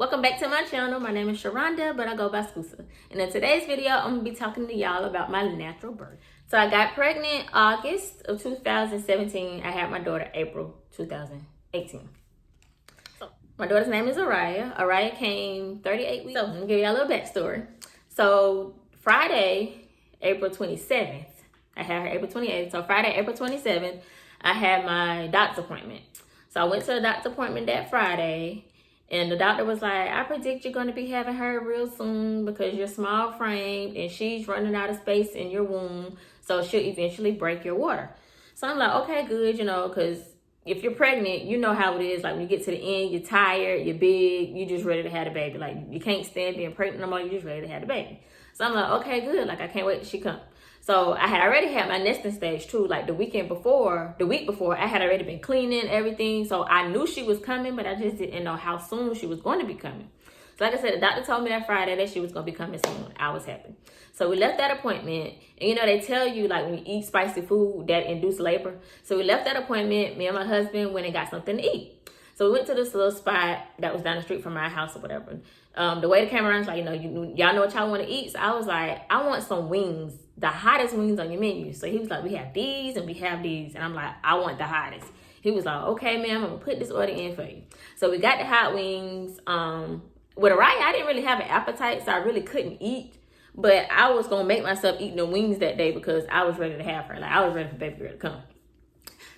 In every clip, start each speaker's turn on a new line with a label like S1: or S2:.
S1: Welcome back to my channel. My name is Sharonda, but I go by Scoosa. And in today's video, I'm going to be talking to y'all about my natural birth. So I got pregnant August of 2017. I had my daughter April 2018. So my daughter's name is Araya. Araya came 38 weeks. So I'm going to give y'all a little backstory. So Friday, April 27th, I had her April 28th. So Friday, April 27th, I had my doctor's appointment. So I went to the doctor's appointment that Friday. And the doctor was like, I predict you're going to be having her real soon because you're small framed and she's running out of space in your womb. So she'll eventually break your water. So I'm like, okay, good, because if you're pregnant, you know how it is. Like when you get to the end, you're tired, you're big, you're just ready to have a baby. Like you can't stand being pregnant no more. You're just ready to have a baby. So I'm like, okay, good. Like I can't wait till she comes. So I had already had my nesting stage too. Like the week before, I had already been cleaning everything. So I knew she was coming, but I just didn't know how soon she was going to be coming. So like I said, the doctor told me that Friday that she was going to be coming soon. I was happy. So we left that appointment. And they tell you like when you eat spicy food that induce labor. So we left that appointment. Me and my husband went and got something to eat. So we went to this little spot that was down the street from our house or whatever. The way the camera runs, like, y'all know what y'all want to eat. So I was like, I want some wings, the hottest wings on your menu. So he was like, we have these and we have these. And I'm like, I want the hottest. He was like, okay, ma'am, I'm going to put this order in for you. So we got the hot wings. With Araya, I didn't really have an appetite, so I really couldn't eat. But I was going to make myself eat the wings that day because I was ready to have her. Like, I was ready for baby girl to come.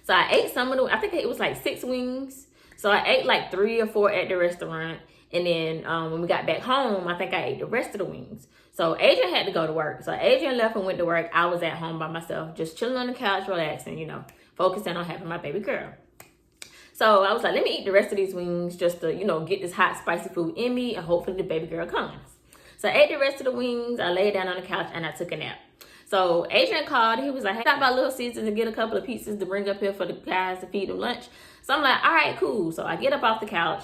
S1: So I ate some of the, I think it was like 6 wings. So I ate like 3 or 4 at the restaurant. And then when we got back home, I think I ate the rest of the wings. So Adrian had to go to work. So Adrian left and went to work. I was at home by myself, just chilling on the couch, relaxing, focusing on having my baby girl. So I was like, let me eat the rest of these wings just to, get this hot, spicy food in me and hopefully the baby girl comes. So I ate the rest of the wings. I laid down on the couch and I took a nap. So Adrian called. He was like, hey, stop by Little Caesars and get a couple of pizzas to bring up here for the guys to feed them lunch. So I'm like, all right, cool. So I get up off the couch.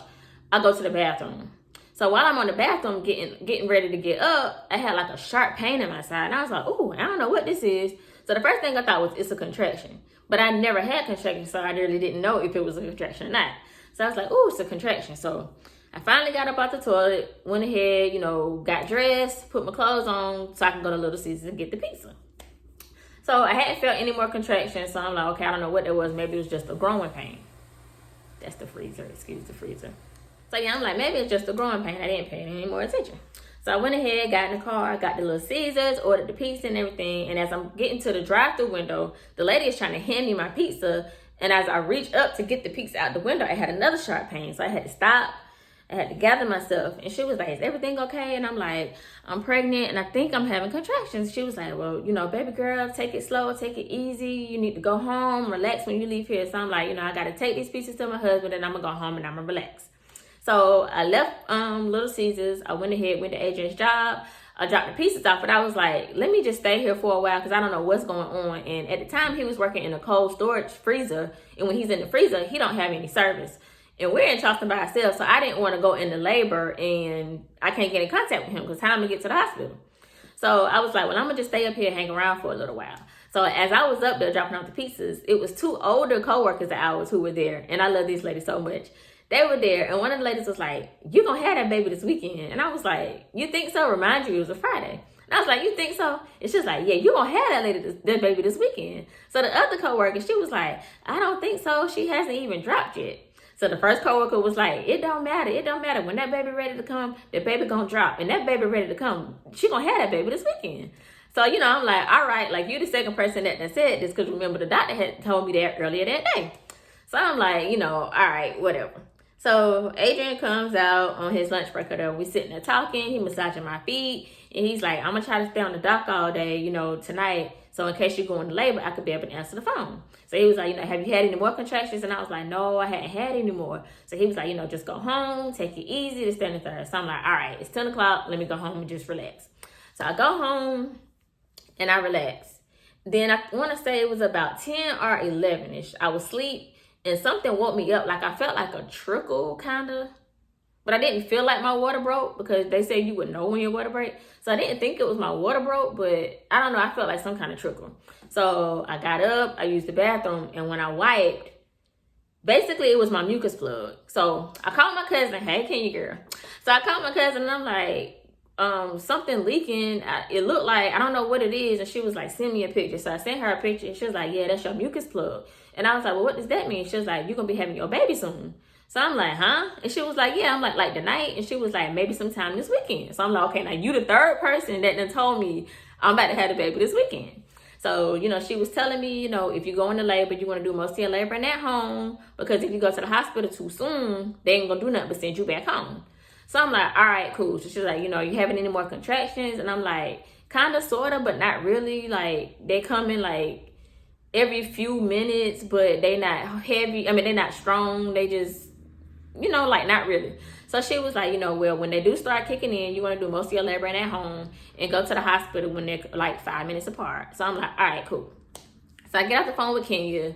S1: I go to the bathroom. So while I'm on the bathroom getting ready to get up, I had like a sharp pain in my side. And I was like, ooh, I don't know what this is. So the first thing I thought was it's a contraction. But I never had contractions, so I really didn't know if it was a contraction or not. So I was like, ooh, it's a contraction. So I finally got up out the toilet, went ahead, got dressed, put my clothes on so I can go to Little Caesars and get the pizza. So I hadn't felt any more contractions. So I'm like, okay, I don't know what that was. Maybe it was just a growing pain. That's the freezer. Excuse the freezer. So yeah, I'm like, maybe it's just a growing pain. I didn't pay any more attention. So I went ahead, got in the car, got the Little Caesars, ordered the pizza and everything. And as I'm getting to the drive-thru window, the lady is trying to hand me my pizza. And as I reached up to get the pizza out the window, I had another sharp pain. So I had to stop. I had to gather myself. And she was like, is everything okay? And I'm like, I'm pregnant and I think I'm having contractions. She was like, well, baby girl, take it slow, take it easy. You need to go home, relax when you leave here. So I'm like, I got to take these pieces to my husband and I'm going to go home and I'm going to relax. So I left Little Caesars. I went ahead, went to Adrian's job. I dropped the pieces off, but I was like, let me just stay here for a while because I don't know what's going on. And at the time, he was working in a cold storage freezer. And when he's in the freezer, he don't have any service. And we're in Charleston by ourselves, so I didn't want to go into labor and I can't get in contact with him because how am I going to get to the hospital? So I was like, well, I'm going to just stay up here and hang around for a little while. So as I was up there dropping off the pizzas, it was 2 older coworkers of ours who were there. And I love these ladies so much. They were there, and one of the ladies was like, you gonna have that baby this weekend? And I was like, you think so? Remind you, it was a Friday. And I was like, you think so? It's just like, yeah, you gonna have that baby this weekend. So the other coworker, she was like, I don't think so. She hasn't even dropped yet. So the first coworker was like, it don't matter. It don't matter. When that baby ready to come, the baby gonna drop. And that baby ready to come, she gonna have that baby this weekend. So, I'm like, all right, like you the second person that said this because remember the doctor had told me that earlier that day. So I'm like, all right, whatever. So Adrian comes out on his lunch break. We sitting there talking. He massaging my feet. And he's like, I'm going to try to stay on the dock all day, tonight. So in case you go into labor, I could be able to answer the phone. So he was like, have you had any more contractions? And I was like, no, I hadn't had any more. So he was like, just go home, take it easy, to stand in third. So I'm like, all right, it's 10 o'clock. Let me go home and just relax. So I go home and I relax. Then I want to say it was about 10 or 11-ish. I was asleep. And something woke me up. Like I felt like a trickle kind of. But I didn't feel like my water broke because they say you would know when your water break. So I didn't think it was my water broke. But I don't know. I felt like some kind of trickle. So I got up. I used the bathroom. And when I wiped, basically it was my mucus plug. So I called my cousin. Hey, can you girl? So I called my cousin and I'm like, something leaking. It looked like, I don't know what it is. And she was like, send me a picture. So I sent her a picture and she was like, yeah, that's your mucus plug. And I was like, well, what does that mean? She was like, you're going to be having your baby soon. So I'm like, huh? And she was like, yeah. I'm like tonight? And she was like, maybe sometime this weekend. So I'm like, okay, now you the third person that done told me I'm about to have the baby this weekend. So, you know, she was telling me, you know, if you go into labor, you want to do most of your laboring at home, because if you go to the hospital too soon, they ain't going to do nothing but send you back home. So I'm like, all right, cool. So she's like, you know, you having any more contractions? And I'm like, kind of, sort of, but not really. Like, they come in like every few minutes, but they not heavy. I mean, they're not strong. They just, you know, like not really. So she was like, you know, well, when they do start kicking in, you want to do most of your laboring at home and go to the hospital when they're like 5 minutes apart. So I'm like, all right, cool. So I get off the phone with Kenya.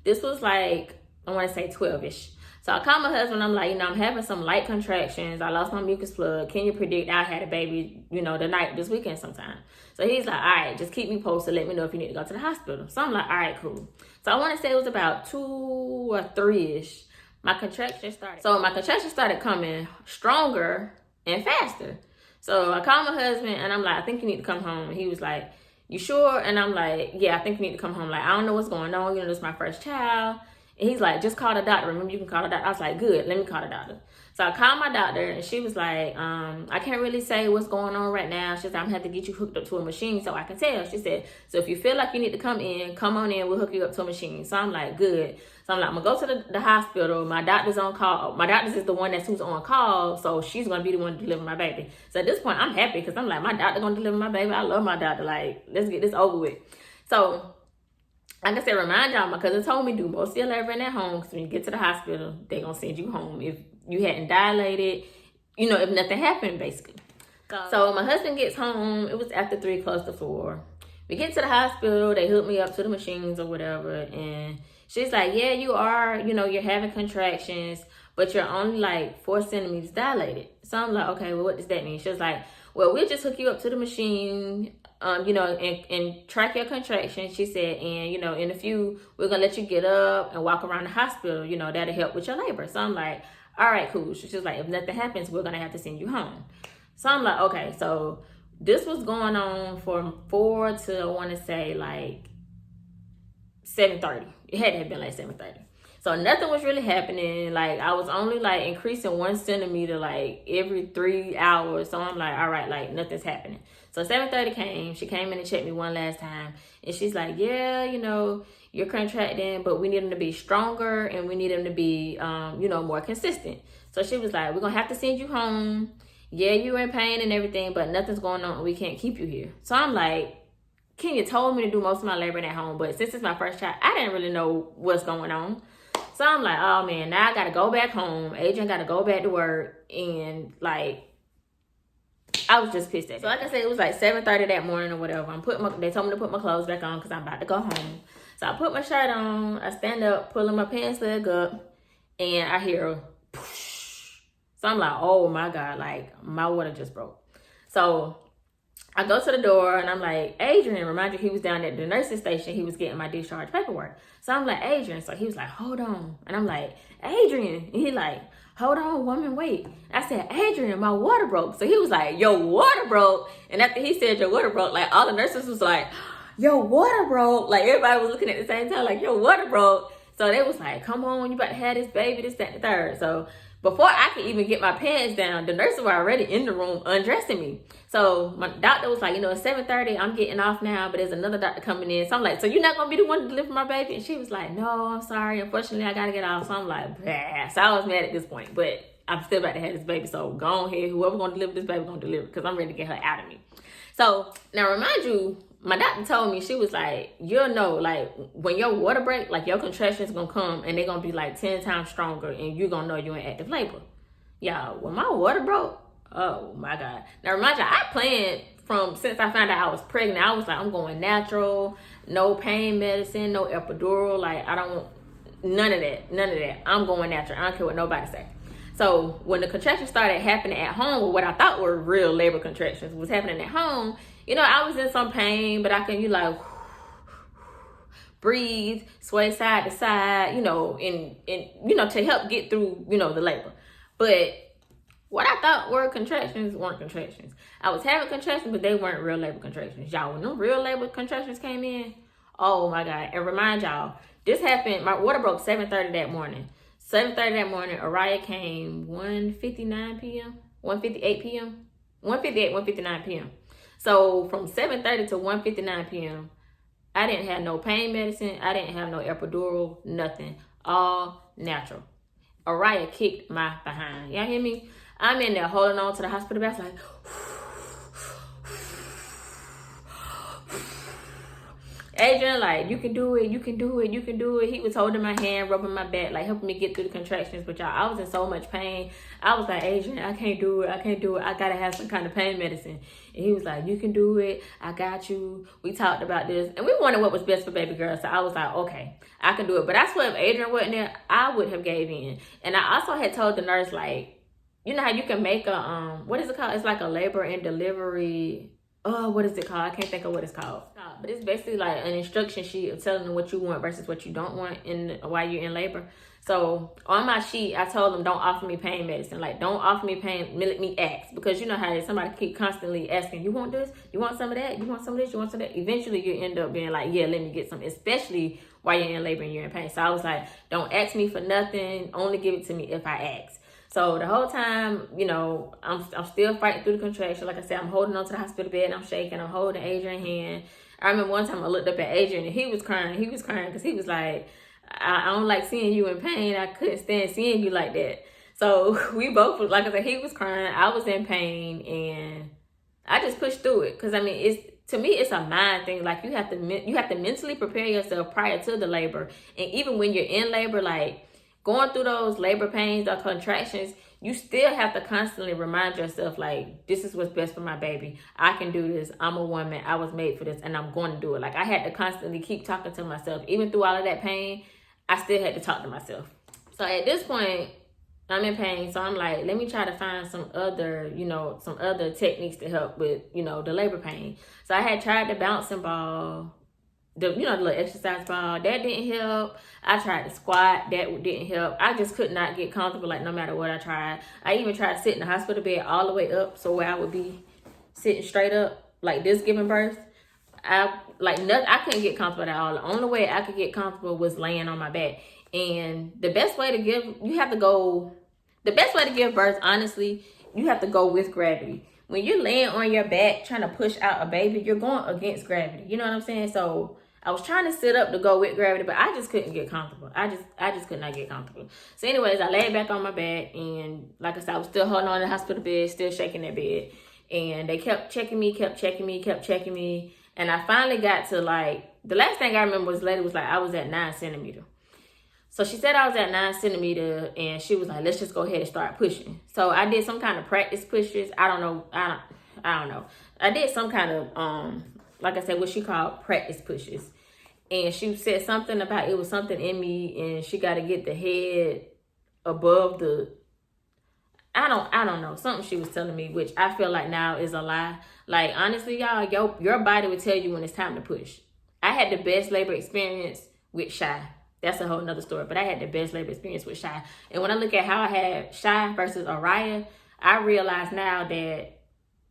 S1: This was like, I want to say 12-ish. So I called my husband. I'm like, you know, I'm having some light contractions. I lost my mucus plug. Can you predict I had a baby, you know, this weekend sometime? So he's like, all right, just keep me posted. Let me know if you need to go to the hospital. So I'm like, all right, cool. So I want to say it was about 2 or 3-ish. My contractions started coming stronger and faster. So I called my husband and I'm like, I think you need to come home. And he was like, you sure? And I'm like, yeah, I think you need to come home. Like, I don't know what's going on. You know, this is my first child. And he's like, just call the doctor. Remember, you can call the doctor. I was like, good, let me call the doctor. So I called my doctor and she was like, I can't really say what's going on right now. She said, I'm gonna have to get you hooked up to a machine so I can tell. She said, so if you feel like you need to come on in, we'll hook you up to a machine. So I'm like, good. So I'm like, I'm gonna go to the hospital. My doctor's on call. My doctor's is the one who's on call. So she's gonna be the one to deliver my baby. So at this point, I'm happy because I'm like, my doctor gonna deliver my baby. I love my doctor. Like, let's get this over with. So like I said, remind y'all, my cousin told me do most of your laboring at home, because when you get to the hospital, they're going to send you home. If you hadn't dilated, you know, if nothing happened, basically. So my husband gets home. It was after 3, close to 4. We get to the hospital. They hook me up to the machines or whatever. And she's like, yeah, you are, you know, you're having contractions, but you're only like 4 centimeters dilated. So I'm like, okay, well, what does that mean? She was like, well, we'll just hook you up to the machine, you know, and track your contractions. She said, and, you know, in a few, we're going to let you get up and walk around the hospital. You know, that'll help with your labor. So I'm like, all right, cool. She's like, if nothing happens, we're going to have to send you home. So I'm like, okay. So this was going on from 4 to, I want to say, like 7:30. It had to have been like 7:30. So nothing was really happening. Like, I was only like increasing 1 centimeter like every 3 hours. So I'm like, all right, like nothing's happening. So 7:30 came. She came in and checked me one last time. And she's like, yeah, you know, you're contracting, but we need them to be stronger and we need them to be, you know, more consistent. So she was like, we're going to have to send you home. Yeah, you're in pain and everything, but nothing's going on. We can't keep you here. So I'm like, Kenya told me to do most of my laboring at home, but since it's my first child, I didn't really know what's going on. So I'm like, oh man, now I gotta go back home. Adrian gotta go back to work, and like, I was just pissed at it. So like I said, it was like 7:30 that morning or whatever. They told me to put my clothes back on because I'm about to go home. So I put my shirt on. I stand up, pulling my pants leg up, and I hear a poosh. So I'm like, oh my God, like my water just broke. So I go to the door and I'm like, Adrian, remind you, he was down at the nursing station. He was getting my discharge paperwork. So I'm like, Adrian. So he was like, hold on. And I'm like, Adrian. And he like, hold on, woman, wait. I said, Adrian, my water broke. So he was like, your water broke. And after he said your water broke, like all the nurses was like, your water broke. Like everybody was looking at the same time, like your water broke. So they was like, come on, you about to have this baby, this, that, and the third. So before I could even get my pants down, the nurses were already in the room undressing me. So my doctor was like, you know, it's 7:30, I'm getting off now, but there's another doctor coming in. So I'm like, so you're not going to be the one to deliver my baby? And she was like, no, I'm sorry. Unfortunately, I got to get off. So I'm like, bah. So I was mad at this point, but I'm still about to have this baby. So go on ahead. Whoever's going to deliver this baby, going to deliver, because I'm ready to get her out of me. So now remind you, my doctor told me, she was like, you'll know, like, when your water break, like, your contractions going to come, and they're going to be, like, 10 times stronger, and you're going to know you're in active labor. Y'all, when my water broke, oh, my God. Now, remind you, I planned since I found out I was pregnant, I was like, I'm going natural, no pain medicine, no epidural, like, I don't want none of that. I'm going natural. I don't care what nobody say. So, when the contractions started happening at home, or what I thought were real labor contractions was happening at home, you know, I was in some pain, but I can, you like, breathe, sway side to side, you know, and you know, to help get through, you know, the labor. But what I thought were contractions weren't contractions. I was having contractions, but they weren't real labor contractions. Y'all, when them real labor contractions came in, oh my God. And remind y'all, this happened, my water broke 7:30 that morning. 7:30 that morning, Araya came 1:59 p.m., 1:58 p.m., 1:58, 1:59 p.m. So from 7:30 to 1:59 p.m., I didn't have no pain medicine. I didn't have no epidural, nothing. All natural. Araya kicked my behind. Y'all hear me? I'm in there holding on to the hospital bed like, Adrian, like, you can do it, you can do it, you can do it. He was holding my hand, rubbing my back, like helping me get through the contractions. But y'all, I was in so much pain. I was like, Adrian, I can't do it, I can't do it. I gotta have some kind of pain medicine. And he was like, you can do it, I got you. We talked about this, and we wanted what was best for baby girl. So I was like, okay, I can do it. But I swear, if Adrian wasn't there, I would have gave in. And I also had told the nurse, like, you know how you can make a, what is it called? It's like a labor and delivery. Oh, what is it called? I can't think of what it's called. But it's basically like an instruction sheet of telling them what you want versus what you don't want while you're in labor. So on my sheet, I told them, don't offer me pain medicine. Like, don't offer me pain, let me ask. Because you know how somebody keep constantly asking, you want this? You want some of that? You want some of this? You want some of that? Eventually, you end up being like, yeah, let me get some, especially while you're in labor and you're in pain. So I was like, don't ask me for nothing. Only give it to me if I ask. So the whole time, you know, I'm still fighting through the contraction. Like I said, I'm holding on to the hospital bed. I'm shaking. I'm holding Adrian's hand. I remember one time I looked up at Adrian and he was crying. He was crying because he was like, I don't like seeing you in pain. I couldn't stand seeing you like that. So we both, like I said, he was crying. I was in pain, and I just pushed through it. Because, I mean, to me, it's a mind thing. Like, you have to mentally prepare yourself prior to the labor. And even when you're in labor, like, going through those labor pains or contractions, you still have to constantly remind yourself, like, this is what's best for my baby. I can do this. I'm a woman. I was made for this, and I'm going to do it. Like, I had to constantly keep talking to myself. Even through all of that pain, I still had to talk to myself. So at this point, I'm in pain. So I'm like, let me try to find some other techniques to help with, the labor pain. So I had tried the bouncing ball, the little exercise ball. That didn't help. I tried the squat. That didn't help. I just could not get comfortable, like, no matter what I tried. I even tried to sit in the hospital bed all the way up, so where I would be sitting straight up like this, giving birth. I couldn't get comfortable at all. The only way I could get comfortable was laying on my back. And the best way to give birth, honestly, you have to go with gravity. When you're laying on your back trying to push out a baby, you're going against gravity. You know what I'm saying? So I was trying to sit up to go with gravity, but I just couldn't get comfortable. I just could not get comfortable. So anyways, I laid back on my back, and like I said, I was still holding on to the hospital bed, still shaking that bed. And they kept checking me. And I finally got to, like, the last thing I remember was the lady was like, I was at 9 centimeters. So she said I was at 9 centimeters, and she was like, let's just go ahead and start pushing. So I did some kind of practice pushes. I don't know. I did some kind of, like I said, what she called practice pushes. And she said something about it was something in me, and she got to get the head above the, I don't know. Something she was telling me, which I feel like now is a lie. Like, honestly, y'all, your body will tell you when it's time to push. I had the best labor experience with Shy. That's a whole nother story. But I had the best labor experience with Shy. And when I look at how I had Shy versus Araya, I realize now that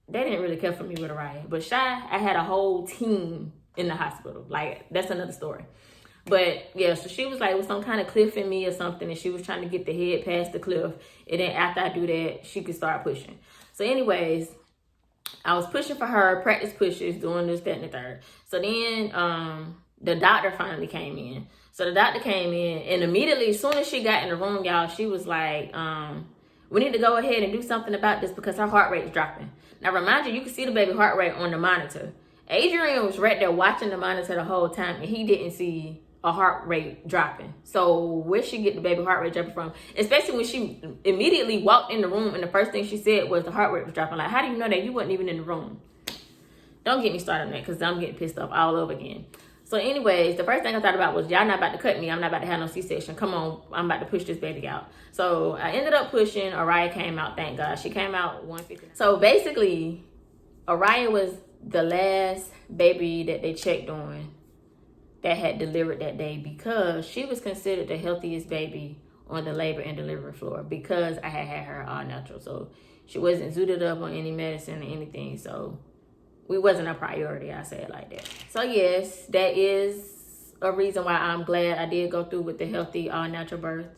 S1: they didn't really care for me with Araya. But Shy, I had a whole team in the hospital. Like, that's another story. But yeah, so she was like, it was some kind of cliff in me or something, and she was trying to get the head past the cliff. And then after I do that, she could start pushing. So anyways, I was pushing for her, practice pushes, doing this, that, and the third. So then the doctor finally came in. So the doctor came in, and immediately, as soon as she got in the room, y'all, she was like, we need to go ahead and do something about this because her heart rate is dropping. Now, remind you can see the baby heart rate on the monitor. Adrian was right there watching the monitor the whole time, and he didn't see a heart rate dropping. So where she get the baby heart rate dropping from? Especially when she immediately walked in the room, and the first thing she said was the heart rate was dropping. Like, how do you know that? You wasn't even in the room. Don't get me started on that, because I'm getting pissed off all over again. So anyways, the first thing I thought about was, y'all not about to cut me. I'm not about to have no C-section. Come on, I'm about to push this baby out. So I ended up pushing. Araya came out, thank God. She came out 159. So basically, Araya was the last baby that they checked on that had delivered that day, because she was considered the healthiest baby on the labor and delivery floor because I had her all natural. So she wasn't zooted up on any medicine or anything. So we wasn't a priority, I say it like that. So yes, that is a reason why I'm glad I did go through with the healthy all natural birth.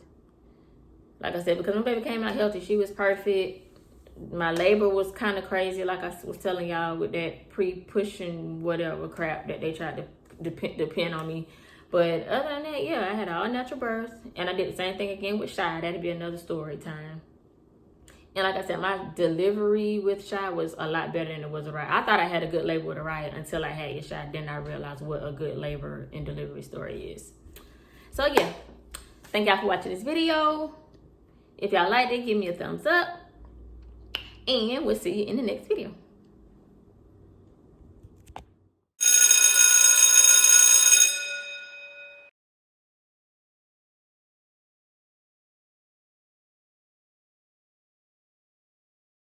S1: Like I said, because my baby came out healthy. She was perfect. My labor was kind of crazy, like I was telling y'all, with that pre-pushing whatever crap that they tried to depend on me. But other than that, yeah, I had an all natural birth. And I did the same thing again with Shy. That'd be another story time. And like I said, my delivery with Shy was a lot better than it was with Araya. I thought I had a good labor with Araya until I had Shy. Then I realized what a good labor and delivery story is. So yeah, thank y'all for watching this video. If y'all liked it, give me a thumbs up. And we'll see you in the next video.